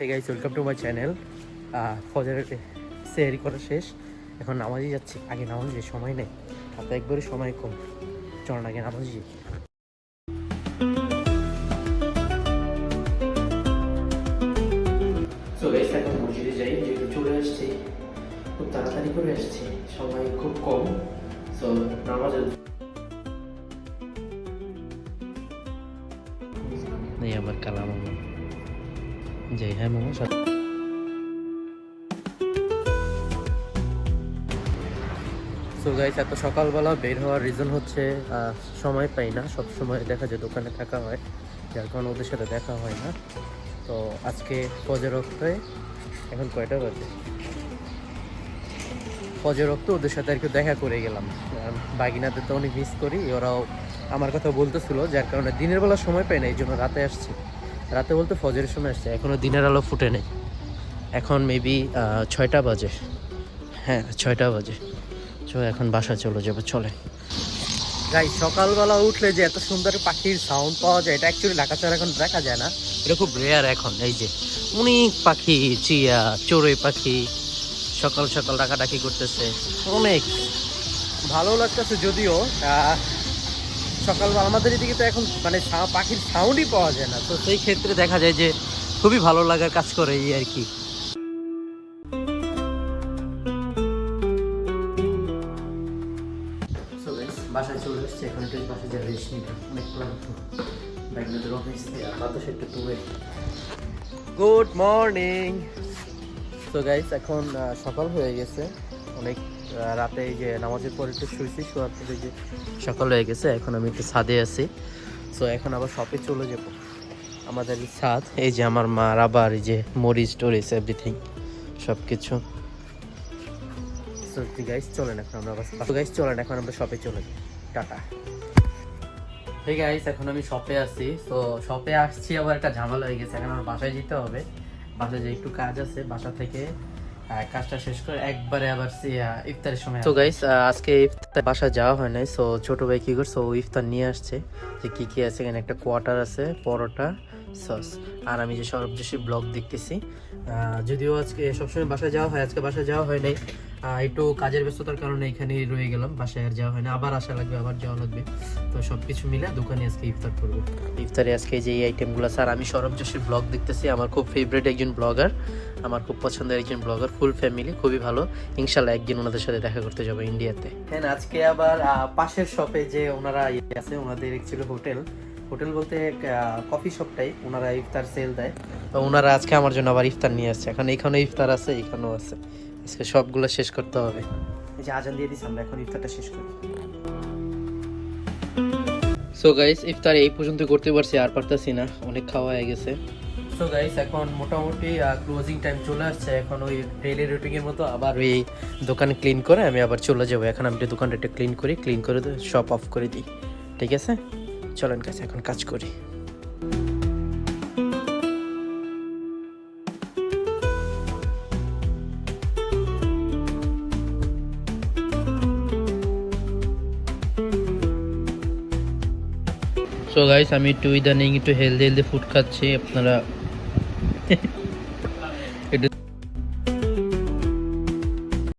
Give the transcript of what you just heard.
Hey guys, welcome to my channel. ফজরের সেহরি করা শেষ, এখন নামাজই যাচ্ছি। আগে নামাজে সময় নেই, হাতে একবারে সময় কম। চল আগে নামাজই যাই। সো গাইস, এখন মসজিদে যাই, যেহেতু চলে আসছি, খুব তাড়াতাড়ি করে আসছি, সময় খুব কম। সো নামাজে নেই আবার কালাম যাই। হ্যাঁ মামা, সো গাইস, এত সকালবেলা বের হওয়ার রিজন হচ্ছে সময় পাই না। সব সময় দেখা যায় দোকানে থাকা হয়, যার কারণে ওদের সাথে দেখা হয় না। তো আজকে ফজর রক্তে, এখন কয়টা বাজে, ফজর রক্তে ওদের সাথে আর কি দেখা করে গেলাম। বাগিনাদের তো অনেক মিস করি, ওরাও আমার কথা বলতেছিল, যার কারণে দিনের বেলা সময় পাই না, এই জন্য রাতে আসছি। রাতে বলতে ফজরের সময় আসছে, এখনও দিনের আলো ফুটে নেই। এখন মেবি 6টা বাজে। হ্যাঁ, 6টা বাজে। এখন বাসা চলে যাবো, চলে। গাইস, সকালবেলা উঠলে যে এত সুন্দর পাখির সাউন্ড পাওয়া যায়, এটা অ্যাকচুয়ালি ঢাকা শহরে এখন দেখা যায় না। এটা খুব রেয়ার এখন। এই যে অনেক পাখি, চিয়া চড়ুই পাখি সকাল সকাল ডাকাডাকি করতেছে, অনেক ভালো লাগতেছে। যদিও সকালবেলা আমাদের এদিকে তো এখন মানে পাখির সাউন্ডই পাওয়া যায় না, তো সেই ক্ষেত্রে দেখা যায় যে খুবই ভালো লাগার কাজ করে এই আর কি। বাসায় চলে এসছে, এখন একটু বাসায় যা রেস্ট নিতে, অনেক ক্লান্ত। ব্যাগনাদের অফিস থেকে বাতাস একটু তুলে। Good morning. তো গাইস, এখন সকাল হয়ে গেছে অনেক। রাতে এই যে নামাজের পরে একটু শুয়েছি, শোয়ার পরে যে সকাল হয়ে গেছে। এখন আমি একটু ছাদে আছি। সো এখন আবার শপে চলে যাব। আমাদের ছাদ, এই যে আমার মা আবার এই যে মরিচ টরিচ এভরিথিং সব কিছু। সো গাইস চলেন এখন আমরা শপে চলে যাই। টাটা। ঠিক গাইস, এখন আমি শপে আছি। তো শপে আসছি, আবার একটা ঝামেলা হয়ে গেছে। এখন আমার বাসায় যেতে হবে। বাসায় যে একটু কাজ আছে, বাসা থেকে কাজটা শেষ করে একবারে আবার ইফতারের সময়। তো গাইস, আজকে ইফতার বাসায় যাওয়া হয় নাই। সো ছোট ভাই কি করছে, ও ইফতার নিয়ে আসছে। যে কি কি আছে এখানে, একটা কোয়ার্টার আছে, পরোটা, সস। আর আমি যে সরবজশী ব্লগ দেখতেছি। যদিও আজকে সবসময় বাসায় যাওয়া হয়, আজকে বাসায় যাওয়া হয় নাই। একটু কাজের ব্যস্ততার কারণে এখানেই রয়ে গেলাম, বাসায় আর যাওয়া হয় না। আবার আসা লাগবে, আবার যাওয়া লাগবে। তো সব কিছু মিলে দোকানে আজকে ইফতার করবো। ইফতারে আজকে যে এই আইটেমগুলো, স্যার আমি সরবজশীর ব্লগ দেখতেছি। আমার খুব ফেভারিট একজন ব্লগার, আমার খুব পছন্দের একজন ব্লগার, ফুল ফ্যামিলি, খুবই ভালো। ইনশাল্লাহ একদিন ওনাদের সাথে দেখা করতে যাবো ইন্ডিয়াতে। হ্যাঁ, আজকে আবার পাশের শপে যে ওনারা আছে, ওনাদের অ্যাকচুয়ালি হোটেল বলতে কফি শপটাই, ওনারা ইফতার সেল দেয়। তো ওনারা আজকে আমার জন্য আবার ইফতার নিয়ে আসছে। এখন এখানে ইফতার আছে, এখানেও আছে। আজকে সবগুলো শেষ করতে হবে। এই যে আজান দিয়ে দিচ্ছি, আমরা এখন ইফতারটা শেষ করি। সো গাইস, ইফতার এই পর্যন্ত করতে পারছি, আর পারতেছি না, অনেক খাওয়া হয়ে গেছে। সো গাইস, এখন মোটামুটি ক্লোজিং টাইম চলে আসছে। এখন ওই ডেইলি রুটিনের মতো আবার ওই দোকান ক্লিন করে আমি আবার চলে যাবো। এখন আমি দোকানটা একটু ক্লিন করে শপ অফ করে দিই। ঠিক আছে, চলেন গাইস, এখন কাজ করি। সো গাইস, আমি একটু ইদানিং একটু হেলদি ফুড খাচ্ছি। আপনারা